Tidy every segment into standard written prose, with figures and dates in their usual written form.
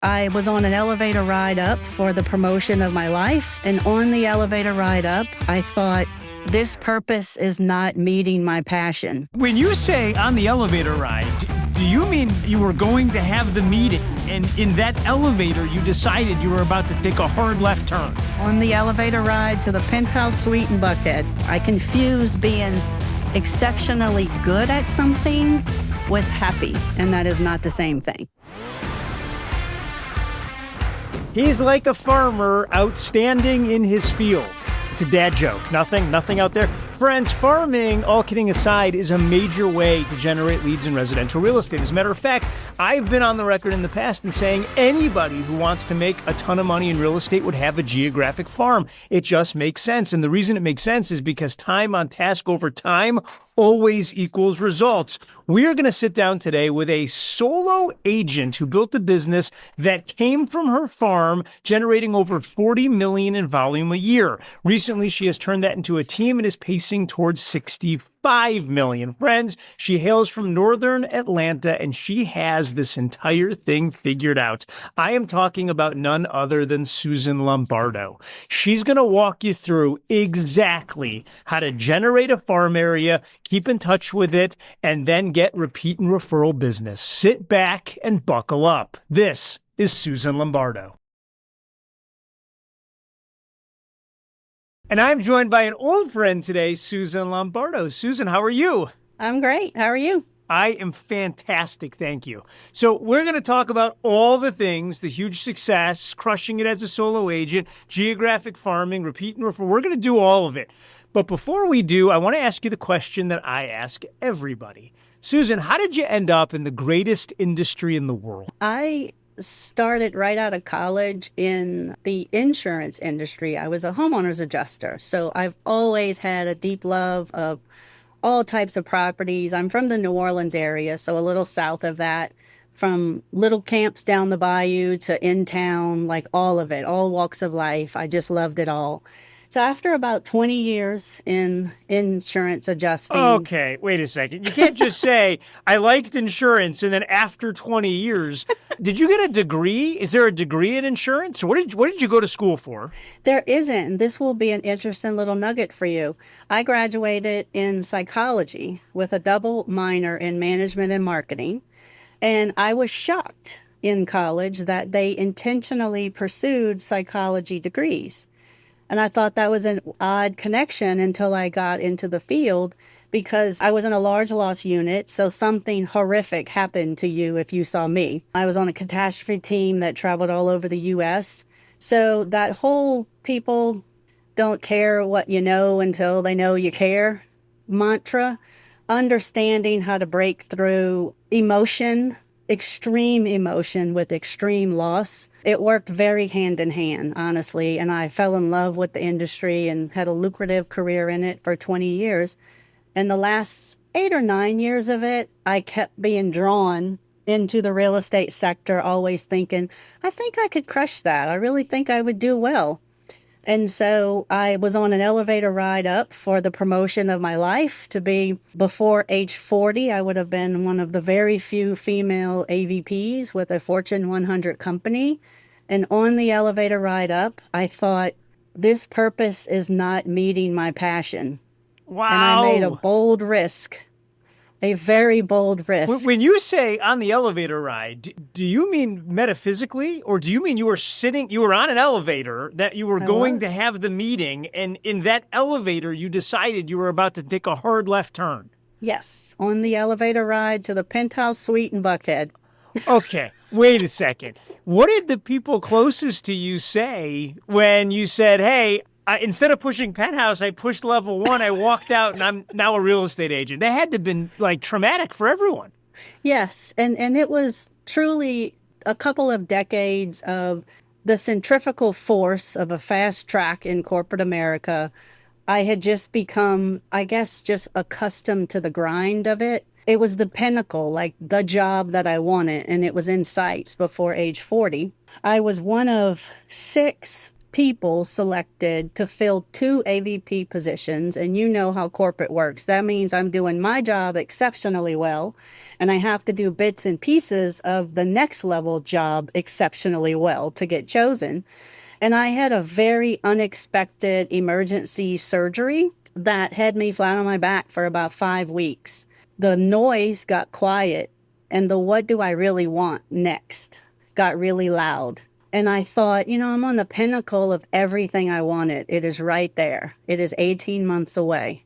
I was on an elevator ride up for the promotion of my life. And on the elevator ride up, I thought, this purpose is not meeting my passion. When you say on the elevator ride, do you mean you were going to have the meeting and in that elevator you decided you were about to take a hard left turn? On the elevator ride to the penthouse suite in Buckhead, I confused being exceptionally good at something with happy, and that is not the same thing. He's like a farmer outstanding in his field. It's a dad joke. Nothing out there. Friends, farming, all kidding aside, is a major way to generate leads in residential real estate. As a matter of fact, I've been on the record in the past in saying anybody who wants to make a ton of money in real estate would have a geographic farm. It just makes sense. And the reason it makes sense is because time on task over time always equals results. We are going to sit down today with a solo agent who built a business that came from her farm, generating over 40 million in volume a year. Recently, she has turned that into a team and is pacing towards 65 million. Friends, she hails from northern Atlanta and she has this entire thing figured out. I am talking about none other than Susan Lombardo. She's going to walk you through exactly how to generate a farm area, keep in touch with it, and then get repeat and referral business. Sit back and buckle up. This is Susan Lombardo. And I'm joined by an old friend today, Susan Lombardo. Susan, how are you? I'm great. How are you? I am fantastic, thank you. So we're going to talk about all the things, the huge success, crushing it as a solo agent, geographic farming, repeat and refer. We're going to do all of it. But before we do, I want to ask you the question that I ask everybody. Susan, how did you end up in the greatest industry in the world? I started right out of college in the insurance industry. I was a homeowners adjuster. So I've always had a deep love of all types of properties. I'm from the New Orleans area, so a little south of that, from little camps down the bayou to in town, like all of it, all walks of life. I just loved it all. So after about 20 years in insurance adjusting. Okay, wait a second. You can't just say, I liked insurance, and then after 20 years, did you get a degree? Is there a degree in insurance? Or what did you go to school for? There isn't. This will be an interesting little nugget for you. I graduated in psychology with a double minor in management and marketing. And I was shocked in college that they intentionally pursued psychology degrees. And I thought that was an odd connection until I got into the field, because I was in a large loss unit, so something horrific happened to you if you saw me. I was on a catastrophe team that traveled all over the U.S. So that whole people don't care what you know until they know you care mantra, understanding how to break through emotion, extreme emotion with extreme loss. It worked very hand in hand, honestly, and I fell in love with the industry and had a lucrative career in it for 20 years. And the last 8 or 9 years of it, I kept being drawn into the real estate sector, always thinking, I think I could crush that. I really think I would do well. And so I was on an elevator ride up for the promotion of my life to be, before age 40, I would have been one of the very few female AVPs with a Fortune 100 company. And on the elevator ride up, I thought, this purpose is not meeting my passion. Wow. And I made a bold risk. A very bold risk. When you say on the elevator ride, do you mean metaphysically, or do you mean you were on an elevator that you were going to have the meeting, and in that elevator you decided you were about to take a hard left turn? Yes, on the elevator ride to the penthouse suite in Buckhead. Okay, wait a second. What did the people closest to you say when you said, hey, instead of pushing penthouse, I pushed level 1, I walked out, and I'm now a real estate agent? That had to have been like traumatic for everyone. Yes, and it was truly a couple of decades of the centrifugal force of a fast track in corporate America. I had just become, I guess, just accustomed to the grind of it. It was the pinnacle, like the job that I wanted, and it was in sights before age 40. I was one of 6 people selected to fill 2 AVP positions, and you know how corporate works. That means I'm doing my job exceptionally well, and I have to do bits and pieces of the next level job exceptionally well to get chosen. And I had a very unexpected emergency surgery that had me flat on my back for about 5 weeks. The noise got quiet, and the what do I really want next got really loud. And I thought, I'm on the pinnacle of everything I wanted. It is right there. It is 18 months away.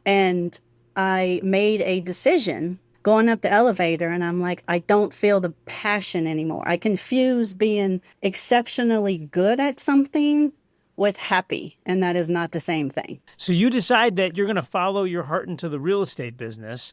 And I made a decision going up the elevator, and I'm like, I don't feel the passion anymore. I confuse being exceptionally good at something with happy, and that is not the same thing. So you decide that you're going to follow your heart into the real estate business.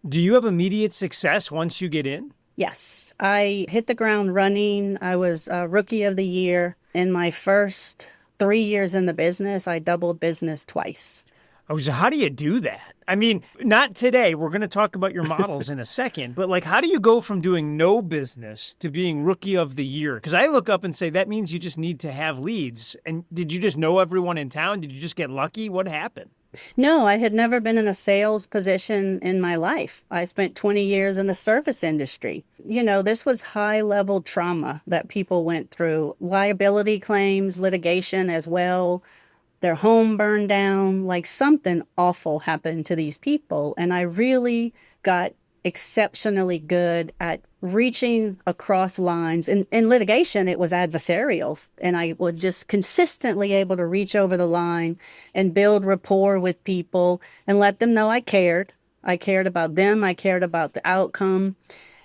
Do you have immediate success once you get in? Yes, I hit the ground running. I was Rookie of the Year. In my first 3 years in the business, I doubled business twice. Oh, so how do you do that? I mean, not today. We're going to talk about your models in a second. But how do you go from doing no business to being Rookie of the Year? Because I look up and say that means you just need to have leads. And did you just know everyone in town? Did you just get lucky? What happened? No, I had never been in a sales position in my life. I spent 20 years in the service industry. This was high-level trauma that people went through. Liability claims, litigation as well. Their home burned down. Something awful happened to these people. And I really got exceptionally good at reaching across lines. In litigation, it was adversarial. And I was just consistently able to reach over the line and build rapport with people and let them know I cared. I cared about them. I cared about the outcome.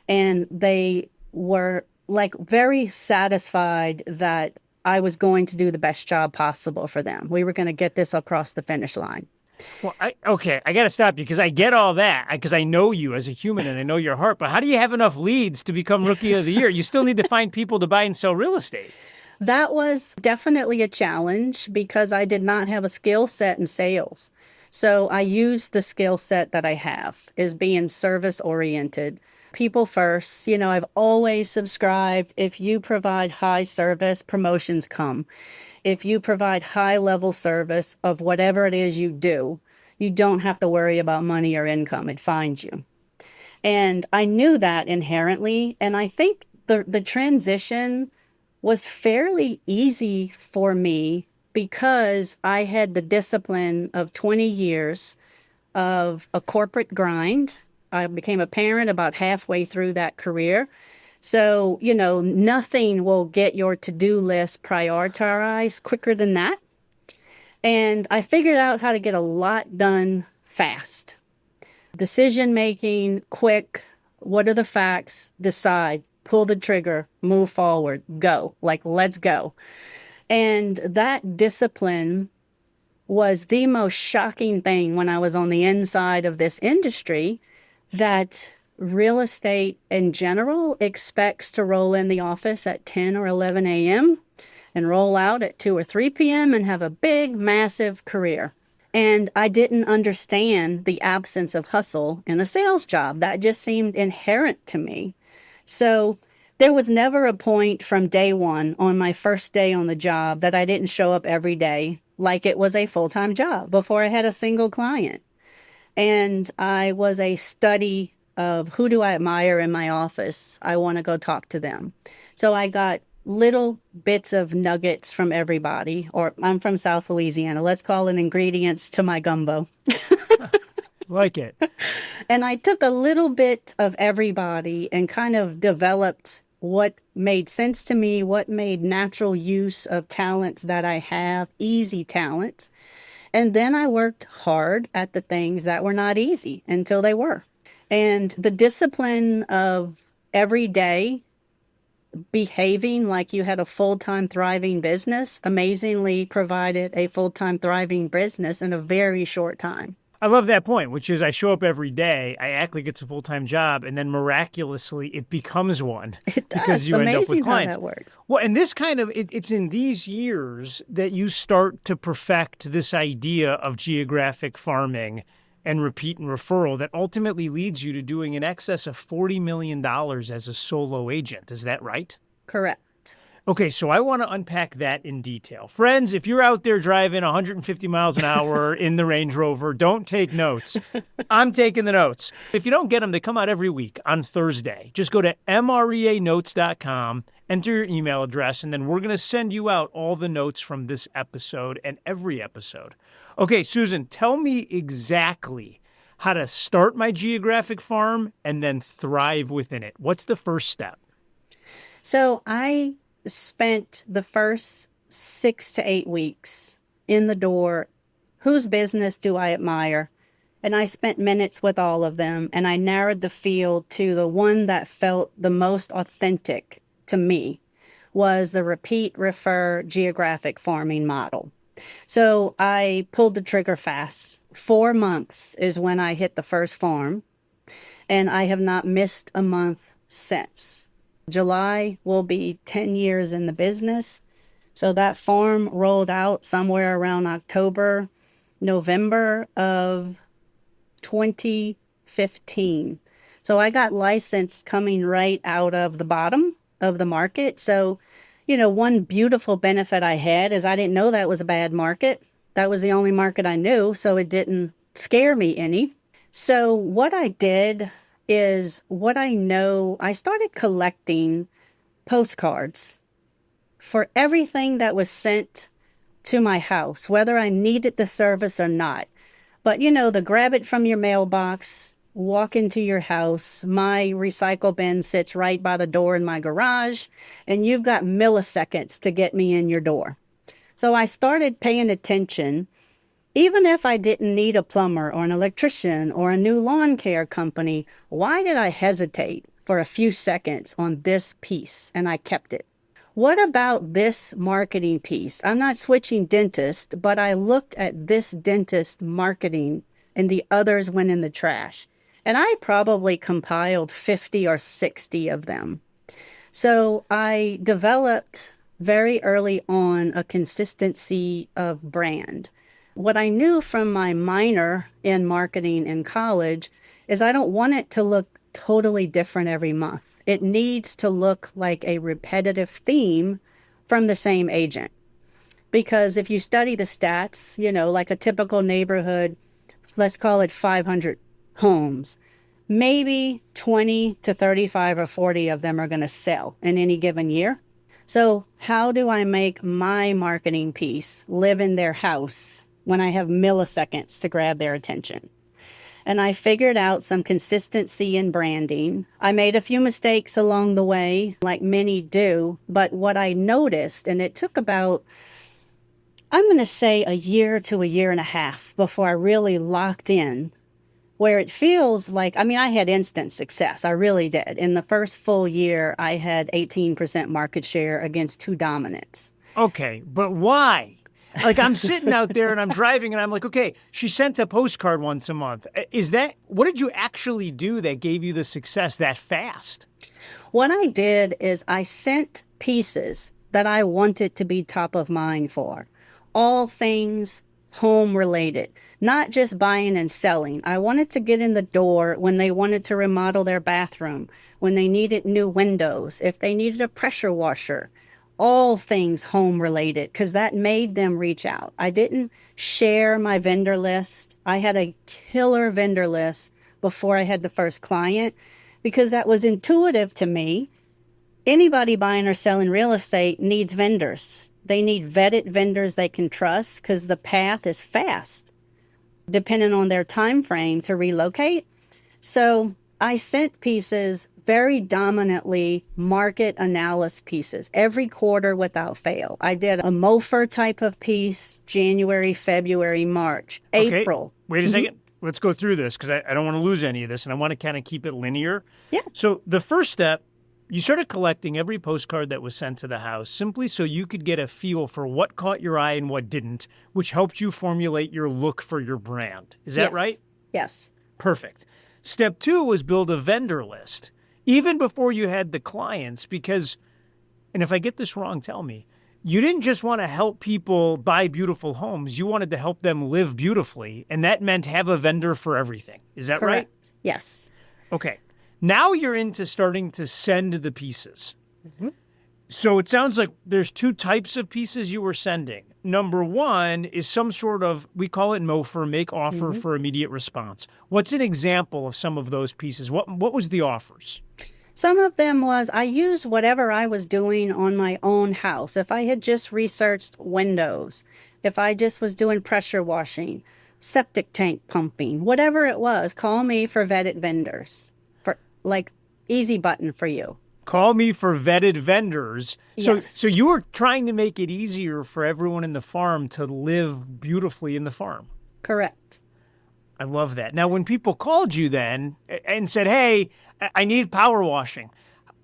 And they were very satisfied that I was going to do the best job possible for them. We were going to get this across the finish line. Well, I got to stop you because I get all that because I know you as a human and I know your heart. But how do you have enough leads to become Rookie of the Year? You still need to find people to buy and sell real estate. That was definitely a challenge because I did not have a skill set in sales. So I used the skill set that I have is being service oriented. People first. I've always subscribed. If you provide high service, promotions come. If you provide high level service of whatever it is you do, you don't have to worry about money or income. It finds you. And I knew that inherently. And I think the transition was fairly easy for me because I had the discipline of 20 years of a corporate grind. I became a parent about halfway through that career. So, nothing will get your to-do list prioritized quicker than that. And I figured out how to get a lot done fast. Decision making, quick, what are the facts, decide, pull the trigger, move forward, go, let's go. And that discipline was the most shocking thing when I was on the inside of this industry, that real estate in general expects to roll in the office at 10 or 11 a.m. and roll out at 2 or 3 p.m. and have a big, massive career. And I didn't understand the absence of hustle in a sales job. That just seemed inherent to me. So there was never a point from day one on my first day on the job that I didn't show up every day like it was a full-time job before I had a single client. And I was a study of who do I admire in my office. I want to go talk to them. So I got little bits of nuggets from everybody, or I'm from South Louisiana. Let's call it ingredients to my gumbo. Like it. And I took a little bit of everybody and kind of developed what made sense to me, what made natural use of talents that I have, easy talents. And then I worked hard at the things that were not easy until they were. And the discipline of every day behaving like you had a full-time thriving business amazingly provided a full-time thriving business in a very short time. I love that point, which is I show up every day, I act like it's a full-time job, and then miraculously it becomes one. It does. Because you end up with clients. How that works. Well, and this it's in these years that you start to perfect this idea of geographic farming and repeat and referral that ultimately leads you to doing in excess of $40 million as a solo agent. Is that right? Correct. Okay, so I want to unpack that in detail. Friends, if you're out there driving 150 miles an hour in the Range Rover, don't take notes. I'm taking the notes. If you don't get them, they come out every week on Thursday. Just go to MREAnotes.com, enter your email address, and then we're going to send you out all the notes from this episode and every episode. Okay, Susan, tell me exactly how to start my geographic farm and then thrive within it. What's the first step? So I spent the first 6 to 8 weeks in the door. Whose business do I admire? And I spent minutes with all of them, and I narrowed the field to the one that felt the most authentic to me was the repeat, refer, geographic farming model. So I pulled the trigger fast. 4 months is when I hit the first farm, and I have not missed a month since. July will be 10 years in the business. So that farm rolled out somewhere around October, November of 2015. So I got licensed coming right out of the bottom of the market. So, one beautiful benefit I had is I didn't know that was a bad market. That was the only market I knew, so it didn't scare me any. So what I did is I started collecting postcards for everything that was sent to my house, whether I needed the service or not. But the grab it from your mailbox, walk into your house. My recycle bin sits right by the door in my garage, and you've got milliseconds to get me in your door. So I started paying attention. Even if I didn't need a plumber or an electrician or a new lawn care company, why did I hesitate for a few seconds on this piece? And I kept it. What about this marketing piece? I'm not switching dentist, but I looked at this dentist marketing and the others went in the trash. And I probably compiled 50 or 60 of them. So I developed very early on a consistency of brand. What I knew from my minor in marketing in college is I don't want it to look totally different every month. It needs to look like a repetitive theme from the same agent. Because if you study the stats, like a typical neighborhood, let's call it 500 homes, maybe 20 to 35 or 40 of them are going to sell in any given year. So how do I make my marketing piece live in their house when I have milliseconds to grab their attention? And I figured out some consistency in branding. I made a few mistakes along the way, like many do, but what I noticed, and it took about, I'm going to say a year to a year and a half before I really locked in, where it feels like, I had instant success. I really did. In the first full year, I had 18% market share against 2 dominants. Okay, but why? Like, I'm sitting out there and I'm driving and I'm like, okay, she sent a postcard once a month. What did you actually do that gave you the success that fast? What I did is I sent pieces that I wanted to be top of mind for. All things home related, not just buying and selling. I wanted to get in the door when they wanted to remodel their bathroom, when they needed new windows, if they needed a pressure washer. All things home related, because that made them reach out. I didn't share my vendor list. I had a killer vendor list before I had the first client, because that was intuitive to me. Anybody buying or selling real estate needs vendors. They need vetted vendors they can trust, because the path is fast, depending on their time frame to relocate. So I sent pieces, very dominantly market analysis pieces, every quarter without fail. I did a MOFR type of piece, January, February, March, April. Wait a second. Let's go through this, because I don't want to lose any of this, and I want to kind of keep it linear. Yeah. So the first step, you started collecting every postcard that was sent to the house simply so you could get a feel for what caught your eye and what didn't, which helped you formulate your look for your brand. Is that right? Yes. Perfect. Step 2 was build a vendor list, even before you had the clients, because, and if I get this wrong, tell me, you didn't just want to help people buy beautiful homes. You wanted to help them live beautifully, and that meant have a vendor for everything. Is that right? Correct. Yes. Okay. Now you're into starting to send the pieces. So it sounds like there's two types of pieces you were sending. Number one is some sort of, we call it MOFR, make offer Mhm. for immediate response. What's an example of some of those pieces? What was the offers? Some of them was I used whatever I was doing on my own house. If I had just researched windows, if I just was doing pressure washing, septic tank pumping, whatever it was, call me for vetted vendors. For like easy button for you. Call me for vetted vendors. So Yes, you were trying to make it easier for everyone in the farm to live beautifully in the farm. correct. I love that. Now, when people called you then and said, "Hey, I need power washing,"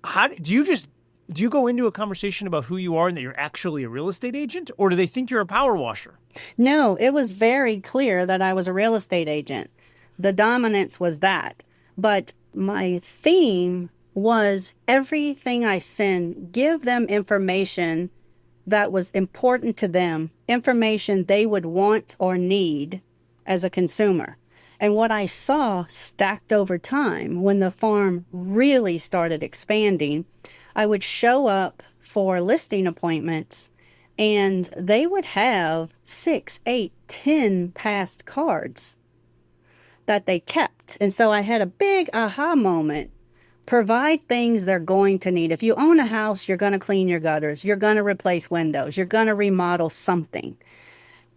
how do you go into a conversation about who you are and that you're actually a real estate agent, or do they think you're a power washer? No, it was very clear that I was a real estate agent. The dominance was that. But my theme was everything I send, give them information that was important to them, information they would want or need as a consumer. And what I saw stacked over time when the farm really started expanding, I would show up for listing appointments and they would have 6, 8, 10 past cards that they kept. And so I had a big aha moment. Provide things they're going to need. If you own a house, you're going to clean your gutters, you're going to replace windows, you're going to remodel something.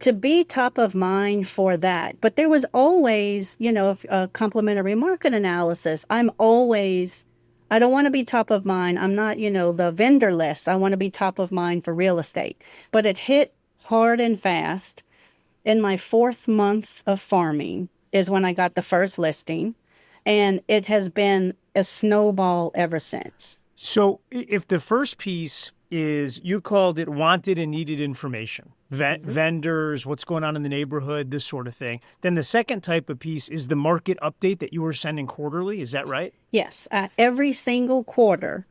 To be top of mind for that. But there was always, a complimentary market analysis. I don't want to be top of mind. I'm not, the vendor list. I want to be top of mind for real estate. But it hit hard and fast. In my 4th month of farming is when I got the first listing. And it has been a snowball ever since. So if the first piece is you called it wanted and needed information, vendors, what's going on in the neighborhood, this sort of thing. Then the second type of piece is the market update that you were sending quarterly. Is that right? Yes, every single quarter,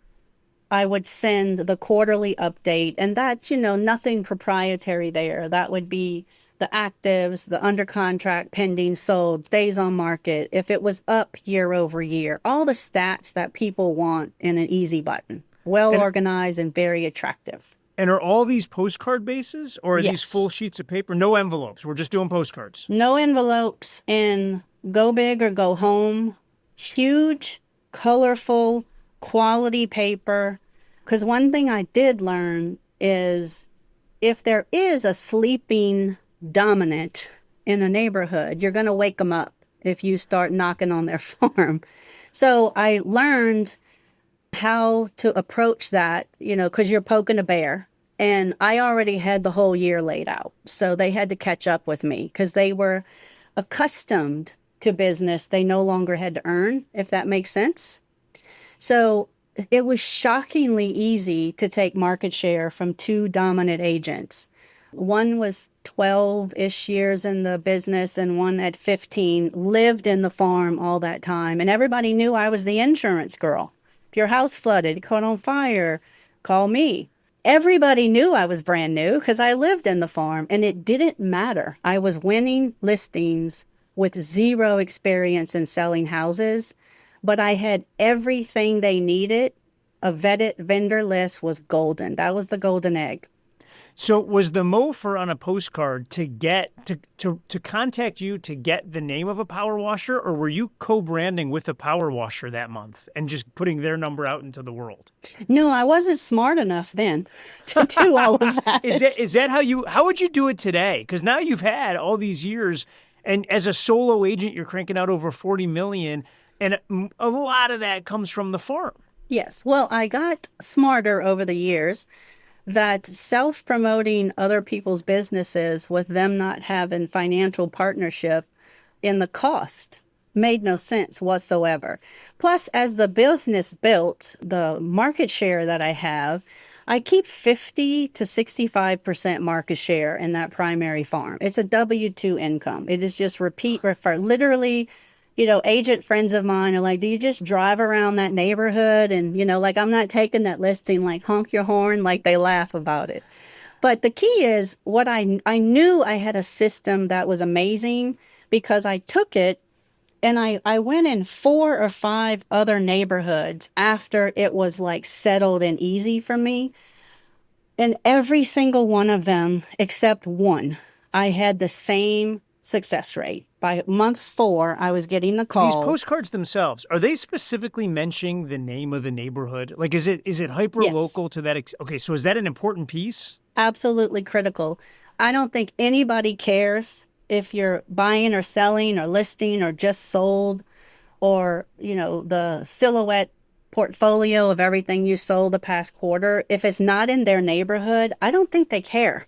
I would send the quarterly update, and that's, nothing proprietary there. That would be the actives, the under contract, pending, sold, days on market, if it was up year over year, all the stats that people want in an easy button, well organized and very attractive. And are all these postcard bases or are these Yes. full sheets of paper? No envelopes. We're just doing postcards. No envelopes, and go big or go home. Huge, colorful, quality paper. Because one thing I did learn is if there is a sleeping dominant in a neighborhood, you're going to wake them up if you start knocking on their farm. So I learned how to approach that, because you're poking a bear. And I already had the whole year laid out. So they had to catch up with me because they were accustomed to business they no longer had to earn, if that makes sense. So it was shockingly easy to take market share from 2 dominant agents. One was 12-ish years in the business and one at 15, lived in the farm all that time. And everybody knew I was the insurance girl. If your house flooded, caught on fire, call me. Everybody knew I was brand new because I lived in the farm, and it didn't matter. I was winning listings with 0 experience in selling houses, but I had everything they needed. A vetted vendor list was golden. That was the golden egg. So was the MOFR on a postcard to get to contact you to get the name of a power washer, or were you co-branding with a power washer that month and just putting their number out into the world? No, I wasn't smart enough then to do all of that. Is that how would you do it today? Because now you've had all these years, and as a solo agent, you're cranking out over 40 million, and a lot of that comes from the farm. Yes. Well, I got smarter over the years that self-promoting other people's businesses with them not having financial partnership in the cost made no sense whatsoever. Plus, as the business built, the market share that I have, I keep 50 to 65% market share in that primary farm. It's a W-2 income. It is just repeat, refer. Literally, agent friends of mine are like, do you just drive around that neighborhood? And, like, I'm not taking that listing, like, honk your horn, like they laugh about it. But the key is what I knew I had a system that was amazing because I took it and I went in 4 or 5 other neighborhoods after it was like settled and easy for me And every single one of them, except one, I had the same success rate. By month 4, I was getting the These calls. postcards themselves, are they specifically mentioning the name of the neighborhood? Like, is it hyper Yes, local to that? Okay, so is that an important piece? absolutely critical. I don't think anybody cares if you're buying or selling or listing or just sold, or, the silhouette portfolio of everything you sold the past quarter. If it's not in their neighborhood, I don't think they care.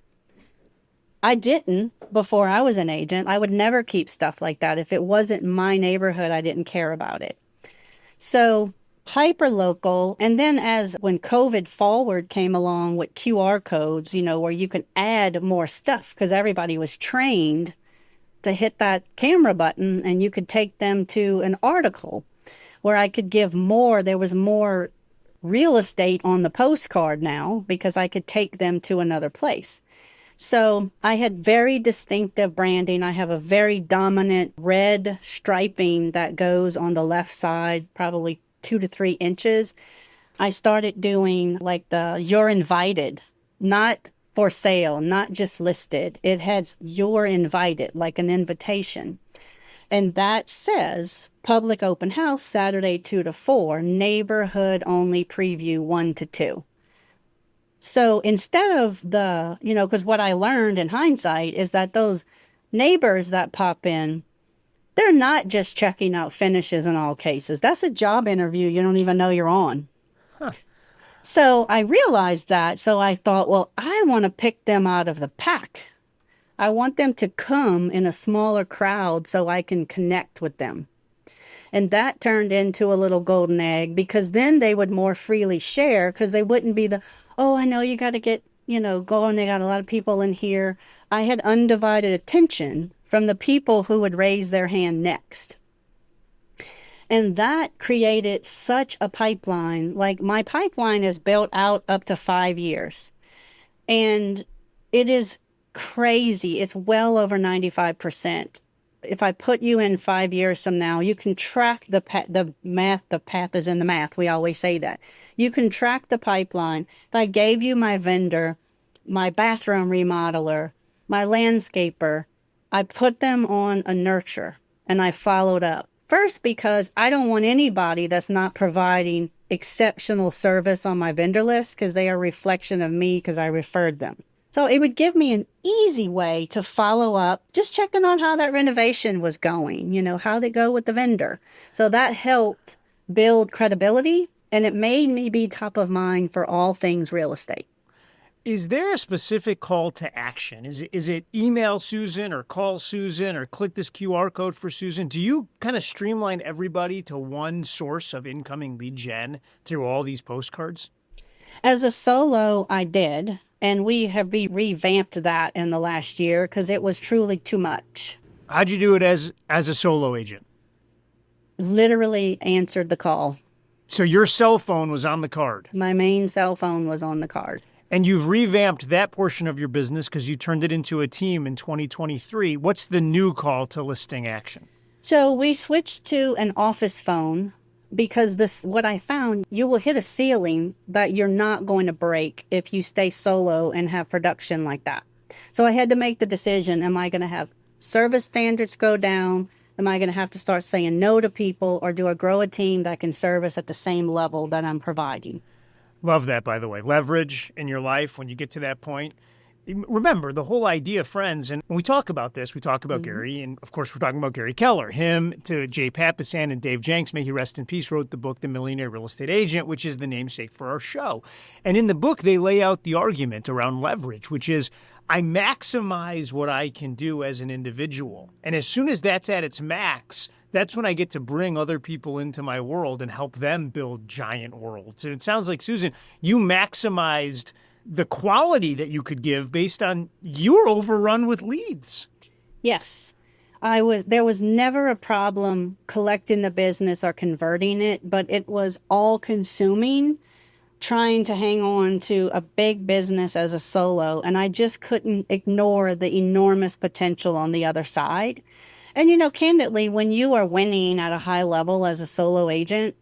I didn't before I was an agent. I would never keep stuff like that. If it wasn't my neighborhood, I didn't care about it. So hyper local. And then as when COVID forward came along with QR codes, where you can add more stuff because everybody was trained to hit that camera button and you could take them to an article where I could give more. There was more real estate on the postcard now because I could take them to another place. So I had very distinctive branding. I have a very dominant red striping that goes on the left side, probably 2 to 3 inches. I started doing like the "you're invited," not for sale, not just listed. It has "you're invited," like an invitation. And that says public open house Saturday 2 to 4, neighborhood only preview 1 to 2. So instead of because what I learned in hindsight is that those neighbors that pop in, they're not just checking out finishes in all cases. That's a job interview you don't even know you're on. So I realized that. So I thought, well, I want to pick them out of the pack. I want them to come in a smaller crowd so I can connect with them. And that turned into a little golden egg because then they would more freely share because they wouldn't be oh, I know you got to get, going. They got a lot of people in here. I had undivided attention from the people who would raise their hand next. And that created such a pipeline. Like my pipeline is built out up to 5 years. And it is crazy. It's well over 95%. If I put you in 5 years from now, you can track the math. The path is in the math. We always say that. You can track the pipeline. If I gave you my vendor, my bathroom remodeler, my landscaper, I put them on a nurture and I followed up. First, because I don't want anybody that's not providing exceptional service on my vendor list because they are a reflection of me because I referred them. So it would give me an easy way to follow up, just checking on how that renovation was going, how'd it go with the vendor. So that helped build credibility and it made me be top of mind for all things real estate. Is there a specific call to action? Is it email Susan or call Susan or click this QR code for Susan? Do you kind of streamline everybody to one source of incoming lead gen through all these postcards? As a solo, I did. And we have revamped that in the last year because it was truly too much. How'd you do it as a solo agent? Literally answered the call. So your cell phone was on the card. My main cell phone was on the card. And you've revamped that portion of your business because you turned it into a team in 2023. What's the new call to listing action? So we switched to an office phone because what I found, you will hit a ceiling that you're not going to break if you stay solo and have production like that. So I had to make the decision, am I going to have service standards go down? Am I going to have to start saying no to people, or do I grow a team that can service at the same level that I'm providing? Love that, by the way. Leverage in your life when you get to that point. Remember, the whole idea, friends, and when we talk about this, we talk about Gary, and of course, we're talking about Gary Keller. Him to Jay Papasan and Dave Jenks, may he rest in peace, wrote the book, The Millionaire Real Estate Agent, which is the namesake for our show. And in the book, they lay out the argument around leverage, which is I maximize what I can do as an individual. And as soon as that's at its max, that's when I get to bring other people into my world and help them build giant worlds. And it sounds like, Susan, you maximized the quality that you could give based on you were overrun with leads. Yes. There was never a problem collecting the business or converting it, but it was all consuming trying to hang on to a big business as a solo. And I just couldn't ignore the enormous potential on the other side. And, candidly, when you are winning at a high level as a solo agent,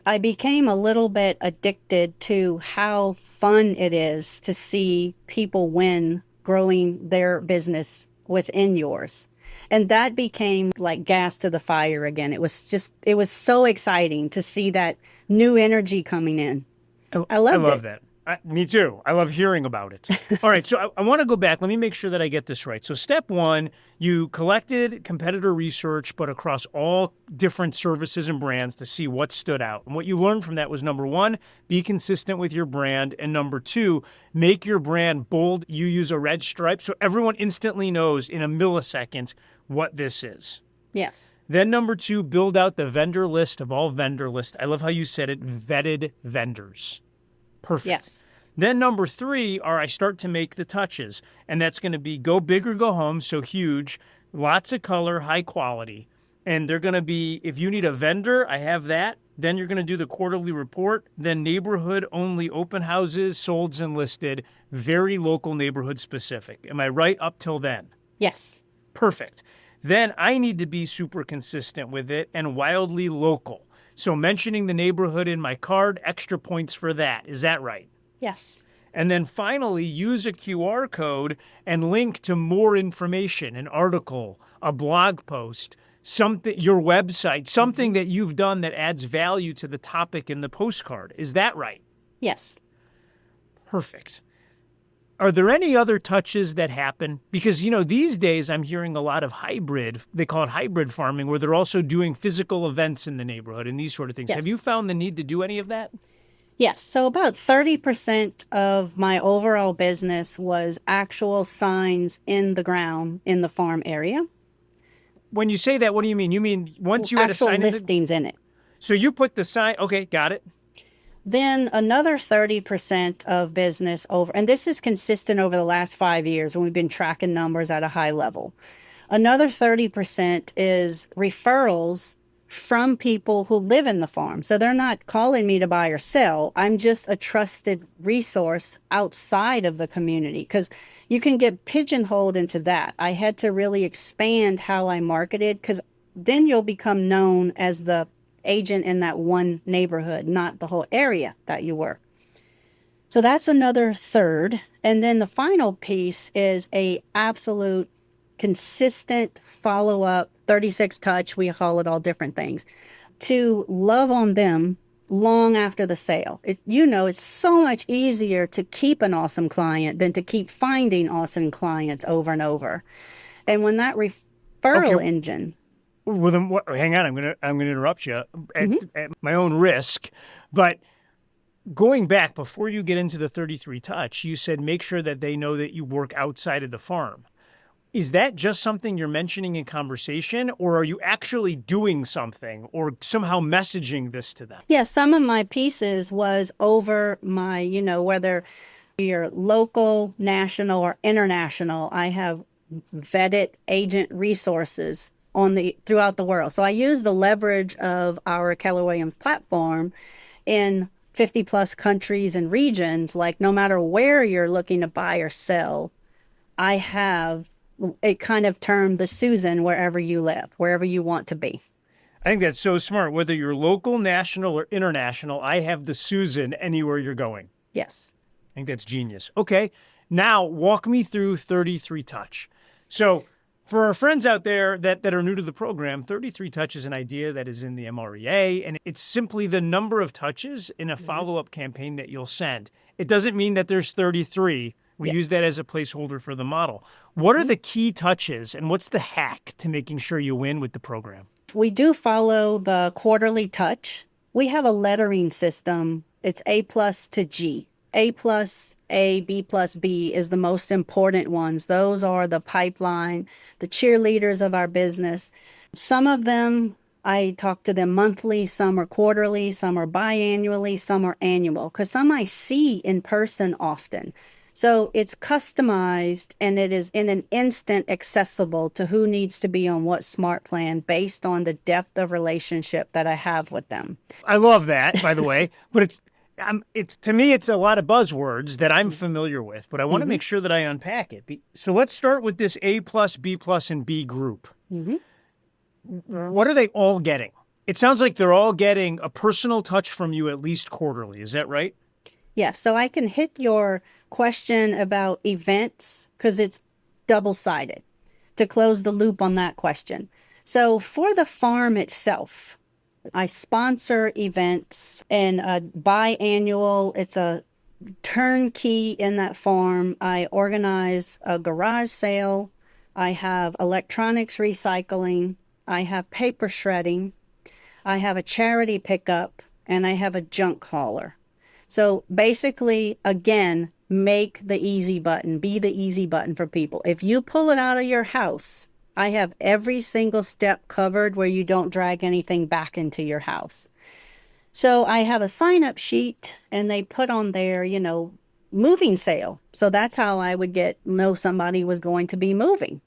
I became a little bit addicted to how fun it is to see people win growing their business within yours. And that became like gas to the fire again. It was so exciting to see that new energy coming in. I I loved love it. that. Me too. I love hearing about it. All right, so I want to go back. Let me make sure that I get this right. So step one, you collected competitor research, but across all different services and brands to see what stood out. And what you learned from that was number one, be consistent with your brand. And number two, make your brand bold. You use a red stripe so everyone instantly knows in a millisecond what this is. Yes. Then number two, build out the vendor list of all vendor lists. I love how you said it, vetted vendors. Perfect. Yes. Then number three I start to make the touches, and that's going to be go big or go home, so huge, lots of color, high quality. And they're going to be, if you need a vendor, I have that. Then you're going to do the quarterly report, then neighborhood only open houses, solds and listed, very local neighborhood specific. Am I right up till then? Yes. Perfect. Then I need to be super consistent with it and wildly local. So mentioning the neighborhood in my card, extra points for that. Is that right? Yes. And then finally, use a QR code and link to more information, an article, a blog post, something, your website, something that you've done that adds value to the topic in the postcard. Is that right? Yes. Perfect. Are there any other touches that happen? Because, these days I'm hearing a lot of hybrid, they call it hybrid farming, where they're also doing physical events in the neighborhood and these sort of things. Yes. Have you found the need to do any of that? Yes. So about 30% of my overall business was actual signs in the ground in the farm area. When you say that, what do you mean? You mean once you had a Actual sign listings in it. So you put the sign, okay, got it. Then another 30% of business over, and this is consistent over the last 5 years when we've been tracking numbers at a high level. Another 30% is referrals from people who live in the farm. So they're not calling me to buy or sell. I'm just a trusted resource outside of the community because you can get pigeonholed into that. I had to really expand how I marketed because then you'll become known as the agent in that one neighborhood, not the whole area that you were. So that's another third. And then the final piece is a absolute consistent follow-up, 36 touch, we call it all different things, to love on them long after the sale. It's so much easier to keep an awesome client than to keep finding awesome clients over and over. And when that referral engine. Well, then, hang on. I'm gonna interrupt you at my own risk. But going back before you get into the 33 touch, you said make sure that they know that you work outside of the farm. Is that just something you're mentioning in conversation, or are you actually doing something or somehow messaging this to them? Yeah, some of my pieces was over my, whether you're local, national, or international, I have vetted agent resources throughout the world. So I use the leverage of our Keller Williams platform in 50 plus countries and regions. Like no matter where you're looking to buy or sell, I have it kind of termed the Susan wherever you live, wherever you want to be. I think that's so smart. Whether you're local, national, or international, I have the Susan anywhere you're going. Yes. I think that's genius. Okay, now walk me through 33 touch. So for our friends out there that are new to the program, 33 touch is an idea that is in the MREA, and it's simply the number of touches in a follow-up campaign that you'll send. It doesn't mean that there's 33. We use that as a placeholder for the model. What are the key touches, and what's the hack to making sure you win with the program? We do follow the quarterly touch. We have a lettering system. It's A plus to G. A plus A, B plus B is the most important ones. Those are the pipeline, the cheerleaders of our business. Some of them, I talk to them monthly, some are quarterly, some are biannually, some are annual, because some I see in person often. So it's customized and it is in an instant accessible to who needs to be on what smart plan based on the depth of relationship that I have with them. I love that, by the way, but it's to me, it's a lot of buzzwords that I'm familiar with, but I want to make sure that I unpack it. So let's start with this A plus, B plus, and B group. What are they all getting? It sounds like they're all getting a personal touch from you at least quarterly. Is that right? Yeah, so I can hit your question about events because it's double-sided to close the loop on that question. So for the farm itself, I sponsor events and a biannual, it's a turnkey in that farm. I organize a garage sale. I have electronics recycling. I have paper shredding. I have a charity pickup and I have a junk hauler. So basically, again, make the easy button, be the easy button for people. If you pull it out of your house, I have every single step covered where you don't drag anything back into your house. So I have a sign up sheet and they put on there, moving sale. So that's how I would know somebody was going to be moving.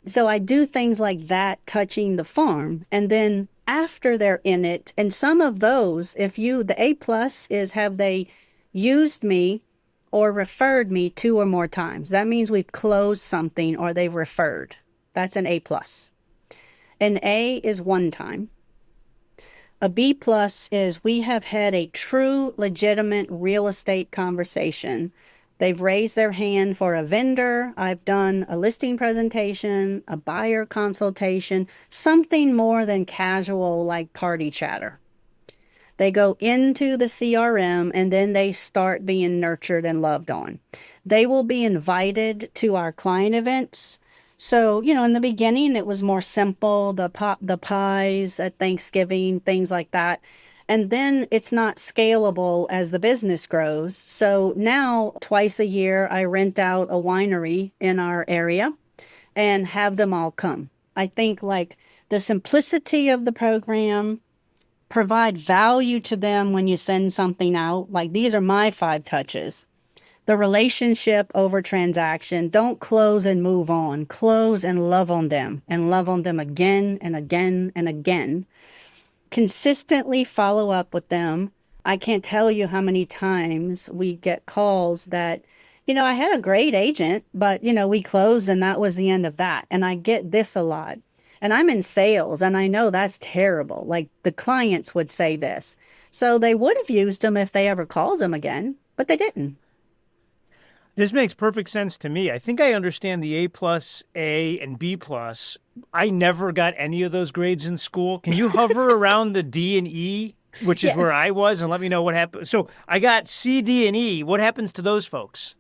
So I do things like that, touching the farm. And then after they're in it, and some of those, the A plus is have they used me or referred me 2 or more times. That means we've closed something or they've referred. That's an A plus. An A is 1 time. A B plus is we have had a true, legitimate real estate conversation. They've raised their hand for a vendor. I've done a listing presentation, a buyer consultation, something more than casual like party chatter. They go into the CRM and then they start being nurtured and loved on. They will be invited to our client events. So, in the beginning, it was more simple, the pies at Thanksgiving, things like that. And then it's not scalable as the business grows. So now twice a year, I rent out a winery in our area and have them all come. I think like the simplicity of the program, provide value to them when you send something out. Like these are my 5 touches. The relationship over transaction. Don't close and move on. Close and love on them again and again and again. Consistently follow up with them. I can't tell you how many times we get calls that, I had a great agent, but, we closed and that was the end of that. And I get this a lot. And I'm in sales and I know that's terrible. Like the clients would say this. So they would have used them if they ever called them again, but they didn't. This makes perfect sense to me. I think I understand the A plus, A, and B plus. I never got any of those grades in school. Can you hover around the D and E, which is Yes. where I was, and let me know what happened? So I got C, D, and E. What happens to those folks?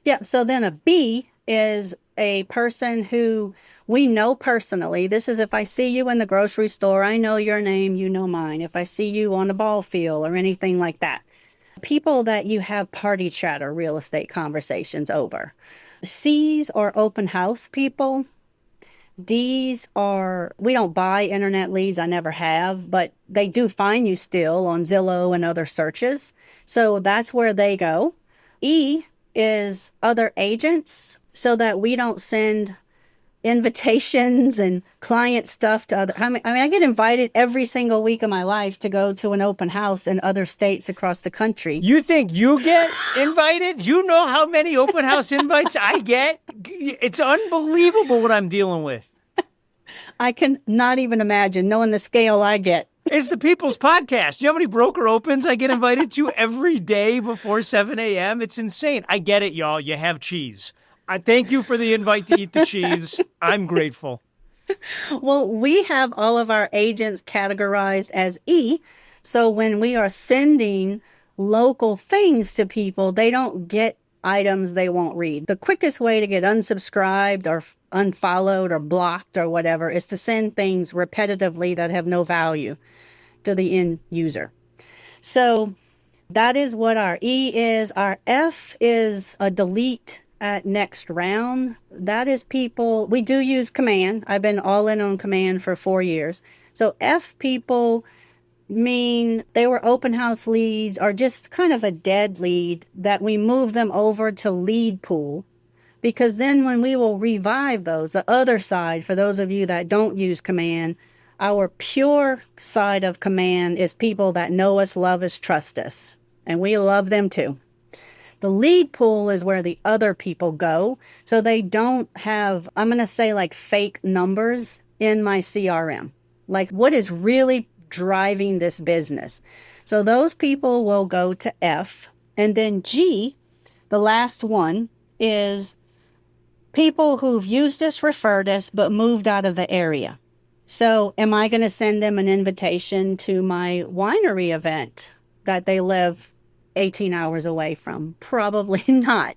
Yeah. So then a B is a person who we know personally. This is if I see you in the grocery store, I know your name, you know mine. If I see you on a ball field or anything like that. People that you have party chatter real estate conversations over. C's are open house people. D's are, we don't buy internet leads, I never have, but they do find you still on Zillow and other searches. So that's where they go. E is other agents so that we don't send invitations and client stuff to other. I get invited every single week of my life to go to an open house in other states across the country. You think you get invited? You know how many open house invites I get? It's unbelievable what I'm dealing with. I can not even imagine knowing the scale I get. It's the People's Podcast. You know how many broker opens I get invited to every day before 7 a.m.? It's insane. I get it, y'all. You have cheese. I thank you for the invite to eat the cheese. I'm grateful. Well, we have all of our agents categorized as E. So when we are sending local things to people, they don't get items they won't read. The quickest way to get unsubscribed or unfollowed or blocked or whatever is to send things repetitively that have no value to the end user. So that is what our E is. Our F is a delete at next round. That is people, we do use command. I've been all in on command for 4 years. So F people mean they were open house leads or just kind of a dead lead that we move them over to lead pool. Because then when we will revive those, the other side, for those of you that don't use command, our pure side of command is people that know us, love us, trust us. And we love them too. The lead pool is where the other people go. So they don't have, I'm going to say like fake numbers in my CRM. Like what is really driving this business. So those people will go to F. And then G, the last one, is people who've used us, referred us, but moved out of the area. So am I going to send them an invitation to my winery event that they live 18 hours away from? Probably not.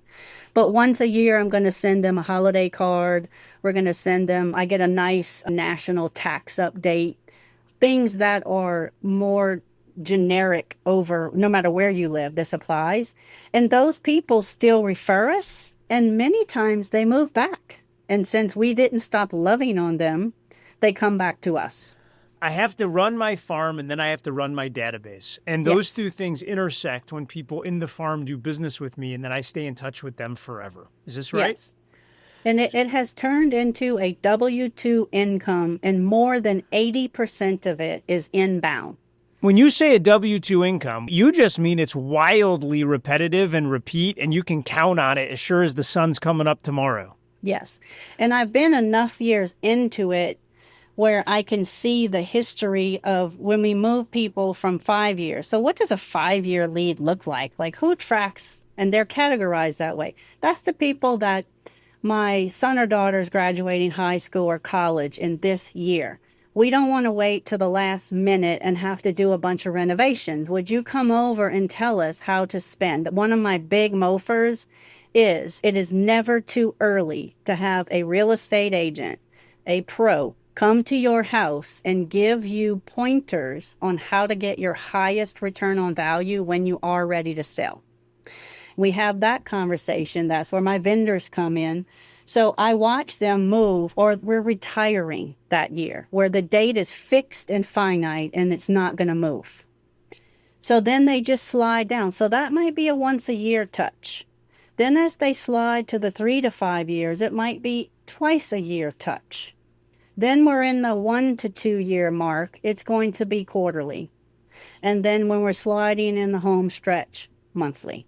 But once a year, I'm going to send them a holiday card. We're going to send them, I get a nice national tax update, things that are more generic over no matter where you live. This applies. And those people still refer us. And many times they move back. And since we didn't stop loving on them, they come back to us. I have to run my farm and then I have to run my database. And those Yes. two things intersect when people in the farm do business with me, and then I stay in touch with them forever. Is this right? Yes. And it has turned into a W-2 income, and more than 80% of it is inbound. When you say a W-2 income, you just mean it's wildly repetitive and repeat, and you can count on it as sure as the sun's coming up tomorrow. Yes. And I've been enough years into it where I can see the history of when we move people from 5 years. So what does a 5-year lead look like? Like, who tracks? And they're categorized that way. That's the people that my son or daughter is graduating high school or college in this year. We don't want to wait to the last minute and have to do a bunch of renovations. Would you come over and tell us how to spend? One of my big mofers is it is never too early to have a real estate agent, a pro, come to your house and give you pointers on how to get your highest return on value when you are ready to sell. We have that conversation. That's where my vendors come in. So I watch them move, or we're retiring that year, where the date is fixed and finite and it's not going to move. So then they just slide down. So that might be a once a year touch. Then as they slide to the 3 to 5 years, it might be twice a year touch. Then we're in the 1 to 2 year mark. It's going to be quarterly. And then when we're sliding in the home stretch, monthly.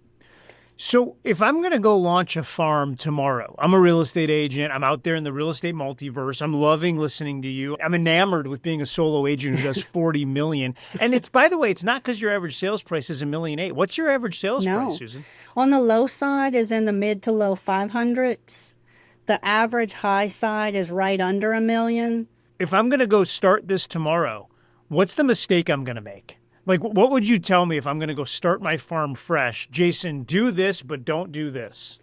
So if I'm going to go launch a farm tomorrow, I'm a real estate agent. I'm out there in the real estate multiverse. I'm loving listening to you. I'm enamored with being a solo agent who does 40 million. And it's, by the way, it's not because your average sales price is $1.8 million. What's your average sales price, Susan? On the low side is in the mid to low 500s. The average high side is right under $1 million. If I'm going to go start this tomorrow, what's the mistake I'm going to make? Like, what would you tell me if I'm going to go start my farm fresh? Jason, do this, but don't do this.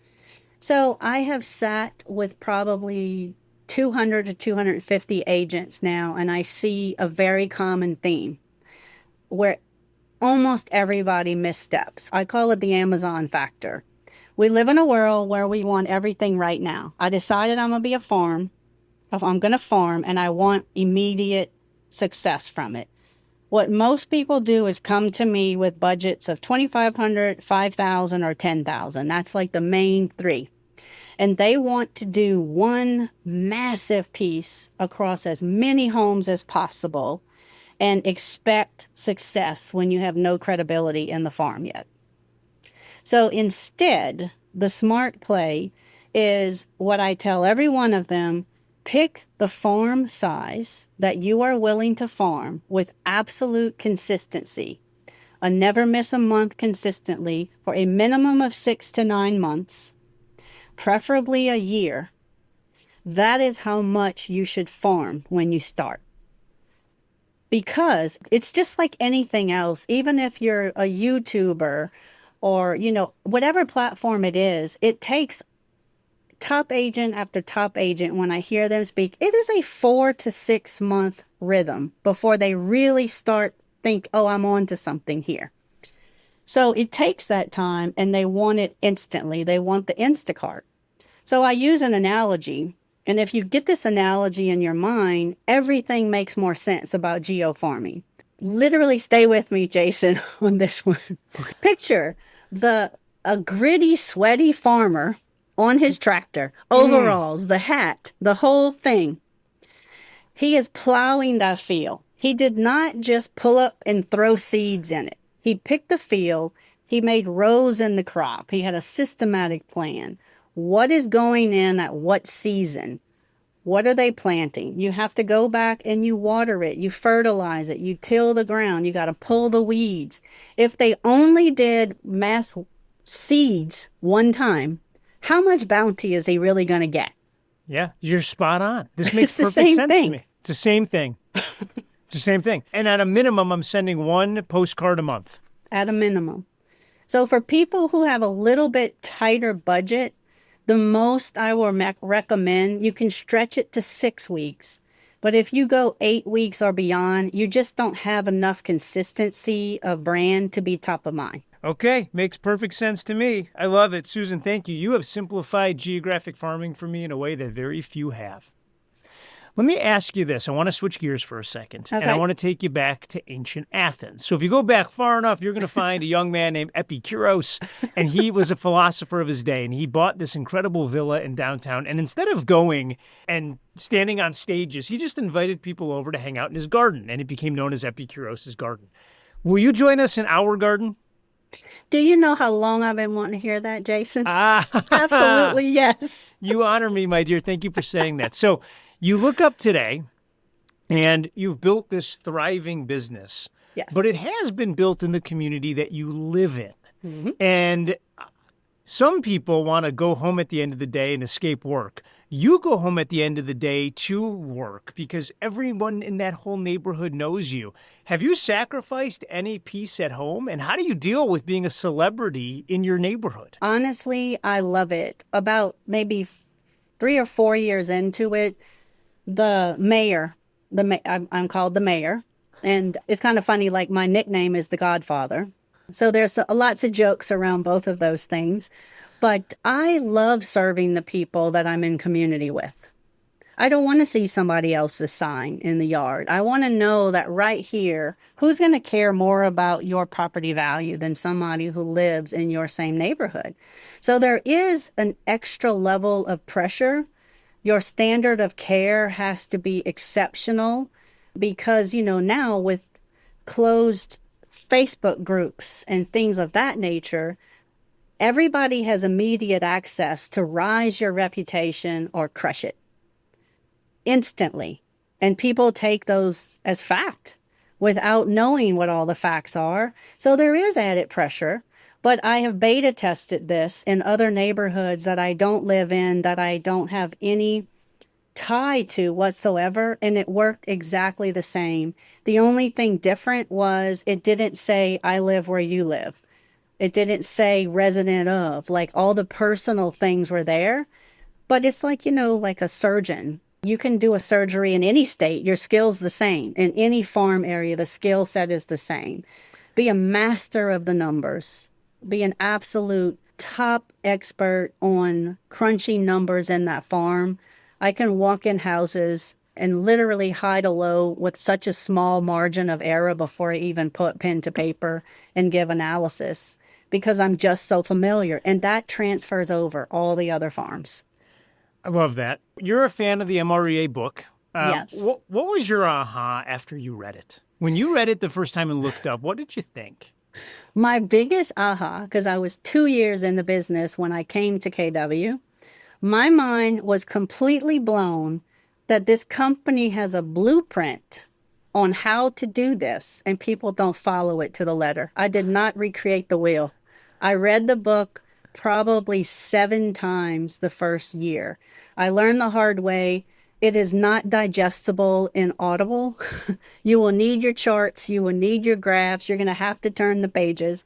So I have sat with probably 200 to 250 agents now, and I see a very common theme where almost everybody missteps. I call it the Amazon factor. We live in a world where we want everything right now. I decided I'm going to be a farm. I'm going to farm, and I want immediate success from it. What most people do is come to me with budgets of $2,500, $5,000, or $10,000. That's like the main three. And they want to do one massive piece across as many homes as possible and expect success when you have no credibility in the farm yet. So instead, the smart play is what I tell every one of them: pick the farm size that you are willing to farm with absolute consistency. A never miss a month consistently for a minimum of 6 to 9 months, preferably a year. That is how much you should farm when you start. Because it's just like anything else, even if you're a YouTuber or, whatever platform it is, it takes top agent after top agent, when I hear them speak, it is a 4 to 6 month rhythm before they really think, oh, I'm on to something here. So it takes that time, and they want it instantly. They want the Instacart. So I use an analogy, and if you get this analogy in your mind, everything makes more sense about geofarming. Literally, stay with me, Jason, on this one. Picture a gritty, sweaty farmer on his tractor, overalls, the hat, the whole thing. He is plowing that field. He did not just pull up and throw seeds in it. He picked the field. He made rows in the crop. He had a systematic plan. What is going in at what season? What are they planting? You have to go back and you water it, you fertilize it, you till the ground, you got to pull the weeds. If they only did mass seeds one time, how much bounty is he really going to get? Yeah, you're spot on. This makes It's the perfect same sense thing. to me. It's the same thing. It's the same thing. And at a minimum, I'm sending one postcard a month. At a minimum. So for people who have a little bit tighter budget, the most I will recommend, you can stretch it to 6 weeks. But if you go 8 weeks or beyond, you just don't have enough consistency of brand to be top of mind. Okay, makes perfect sense to me. I love it. Susan, thank you. You have simplified geographic farming for me in a way that very few have. Let me ask you this. I want to switch gears for a second, and I want to take you back to ancient Athens. So if you go back far enough, you're going to find a young man named Epicurus, and he was a philosopher of his day, and he bought this incredible villa in downtown, and instead of going and standing on stages, he just invited people over to hang out in his garden, and it became known as Epicurus's garden. Will you join us in our garden? Do you know how long I've been wanting to hear that, Jason? Absolutely, yes. You honor me, my dear. Thank you for saying that. So you look up today, and you've built this thriving business. Yes. But it has been built in the community that you live in. Mm-hmm. And some people want to go home at the end of the day and escape work. You go home at the end of the day to work because everyone in that whole neighborhood knows you. Have you sacrificed any peace at home? And how do you deal with being a celebrity in your neighborhood? Honestly, I love it. About maybe 3 or 4 years into it, the mayor, I'm called the mayor. And it's kind of funny, like my nickname is the Godfather. So there's lots of jokes around both of those things. But I love serving the people that I'm in community with. I don't want to see somebody else's sign in the yard. I want to know that right here, who's going to care more about your property value than somebody who lives in your same neighborhood? So there is an extra level of pressure. Your standard of care has to be exceptional because, now with closed Facebook groups and things of that nature, everybody has immediate access to rise your reputation or crush it instantly. And people take those as fact without knowing what all the facts are. So there is added pressure. But I have beta tested this in other neighborhoods that I don't live in, that I don't have any tie to whatsoever, and it worked exactly the same. The only thing different was it didn't say, I live where you live. It didn't say resident of, like all the personal things were there. But it's like, like a surgeon. You can do a surgery in any state. Your skill's the same. In any farm area, the skill set is the same. Be a master of the numbers. Be an absolute top expert on crunching numbers in that farm. I can walk in houses and literally hide a low with such a small margin of error before I even put pen to paper and give analysis because I'm just so familiar. And that transfers over all the other farms. I love that. You're a fan of the MREA book. Yes. What was your aha after you read it? When you read it the first time and looked up, what did you think? My biggest aha, because I was 2 years in the business when I came to KW, my mind was completely blown that this company has a blueprint on how to do this, and people don't follow it to the letter. I did not recreate the wheel. I read the book probably 7 times the first year. I learned the hard way. It is not digestible in Audible. You will need your charts. You will need your graphs. You're going to have to turn the pages.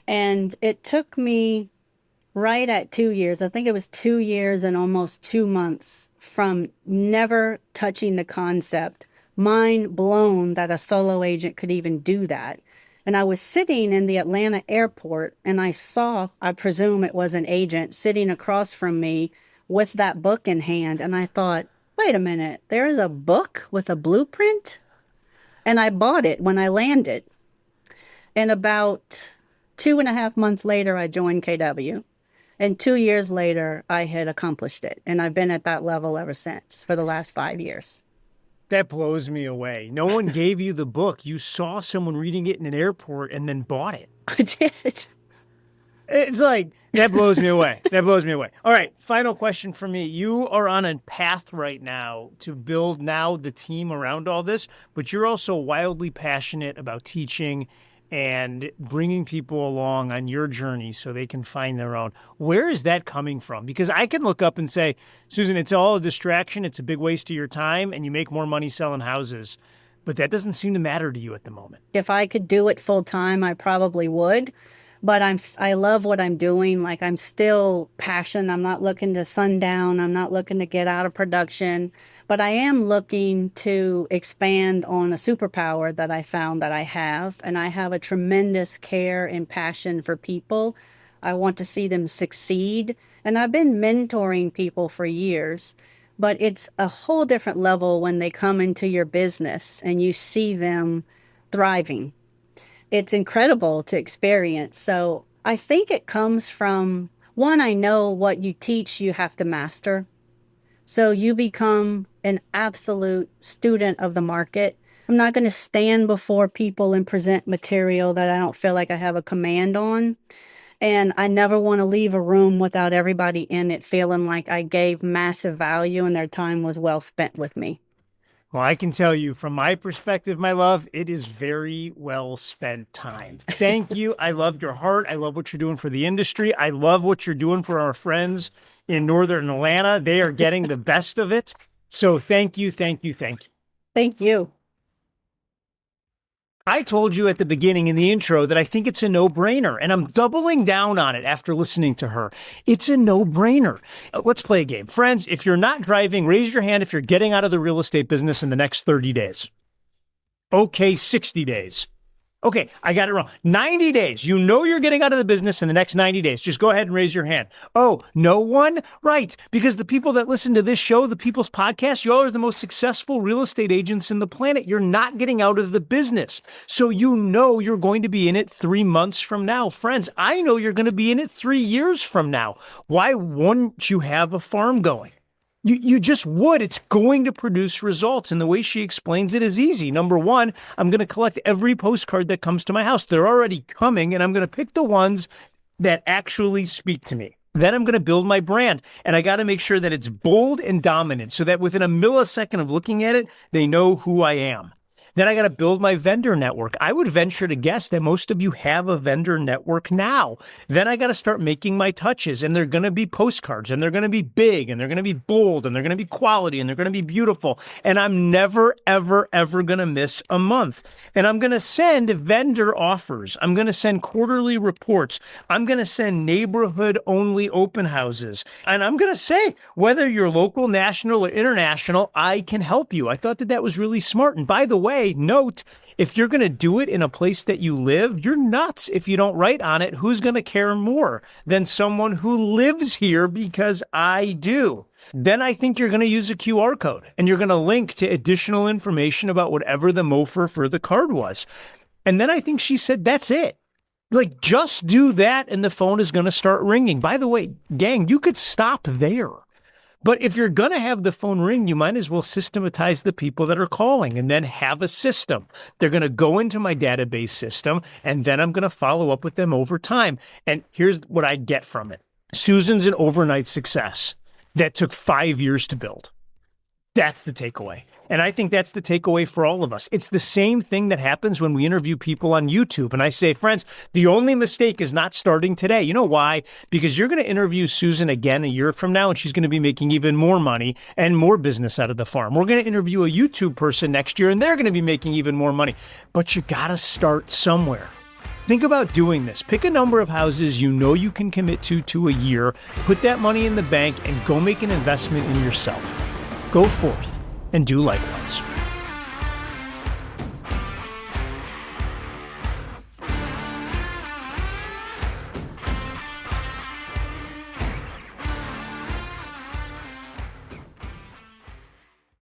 And it took me right at 2 years. I think it was 2 years and almost 2 months from never touching the concept, mind blown that a solo agent could even do that. And I was sitting in the Atlanta airport and I saw, I presume it was an agent sitting across from me with that book in hand. And I thought, wait a minute, there is a book with a blueprint? And I bought it when I landed. And about 2.5 months later, I joined KW. And 2 years later, I had accomplished it. And I've been at that level ever since for the last 5 years. That blows me away. No one gave you the book. You saw someone reading it in an airport and then bought it. I did. It's like, that blows me away. That blows me away. All right, final question for me. You are on a path right now to build now the team around all this, but you're also wildly passionate about teaching and bringing people along on your journey so they can find their own. Where is that coming from? Because I can look up and say, Susan, it's all a distraction. It's a big waste of your time, and you make more money selling houses. But that doesn't seem to matter to you at the moment. If I could do it full time, I probably would. But I love what I'm doing. Like, I'm still passionate. I'm not looking to sundown. I'm not looking to get out of production. But I am looking to expand on a superpower that I found that I have. And I have a tremendous care and passion for people. I want to see them succeed. And I've been mentoring people for years. But it's a whole different level when they come into your business and you see them thriving. It's incredible to experience. So I think it comes from, one, I know what you teach, you have to master. So you become an absolute student of the market. I'm not going to stand before people and present material that I don't feel like I have a command on. And I never want to leave a room without everybody in it feeling like I gave massive value and their time was well spent with me. Well, I can tell you from my perspective, my love, it is very well spent time. Thank you. I love your heart. I love what you're doing for the industry. I love what you're doing for our friends in Northern Atlanta. They are getting the best of it. So thank you, thank you, thank you. Thank you. I told you at the beginning in the intro that I think it's a no-brainer, and I'm doubling down on it after listening to her. It's a no-brainer. Let's play a game. Friends, if you're not driving, raise your hand if you're getting out of the real estate business in the next 30 days. Okay, 60 days. Okay, I got it wrong. 90 days. You know you're getting out of the business in the next 90 days. Just go ahead and raise your hand. Oh, no one? Right. Because the people that listen to this show, the People's Podcast, you all are the most successful real estate agents in the planet. You're not getting out of the business. So you know you're going to be in it 3 months from now. Friends, I know you're going to be in it 3 years from now. Why wouldn't you have a farm going? You just would. It's going to produce results. And the way she explains it is easy. Number one, I'm going to collect every postcard that comes to my house. They're already coming, and I'm going to pick the ones that actually speak to me. Then I'm going to build my brand, and I got to make sure that it's bold and dominant so that within a millisecond of looking at it, they know who I am. Then I got to build my vendor network. I would venture to guess that most of you have a vendor network now. Then I got to start making my touches, and they're going to be postcards, and they're going to be big, and they're going to be bold, and they're going to be quality, and they're going to be beautiful. And I'm never, ever, ever going to miss a month. And I'm going to send vendor offers. I'm going to send quarterly reports. I'm going to send neighborhood-only open houses. And I'm going to say, whether you're local, national, or international, I can help you. I thought that was really smart. And by the way, note, if you're going to do it in a place that you live, you're nuts if you don't write on it who's going to care more than someone who lives here, because I do. Then I think you're going to use a QR code and you're going to link to additional information about whatever the MOFR for the card was. And then I think she said, that's it. Like, just do that and the phone is going to start ringing. By the way, gang, you could stop there. But if you're going to have the phone ring, you might as well systematize the people that are calling and then have a system. They're going to go into my database system, and then I'm going to follow up with them over time. And here's what I get from it. Susan's an overnight success that took 5 years to build. That's the takeaway. And I think that's the takeaway for all of us. It's the same thing that happens when we interview people on YouTube. And I say, friends, the only mistake is not starting today. You know why? Because you're going to interview Susan again a year from now, and she's going to be making even more money and more business out of the farm. We're going to interview a YouTube person next year, and they're going to be making even more money. But you got to start somewhere. Think about doing this. Pick a number of houses you know you can commit to a year, put that money in the bank, and go make an investment in yourself. Go forth and do likewise.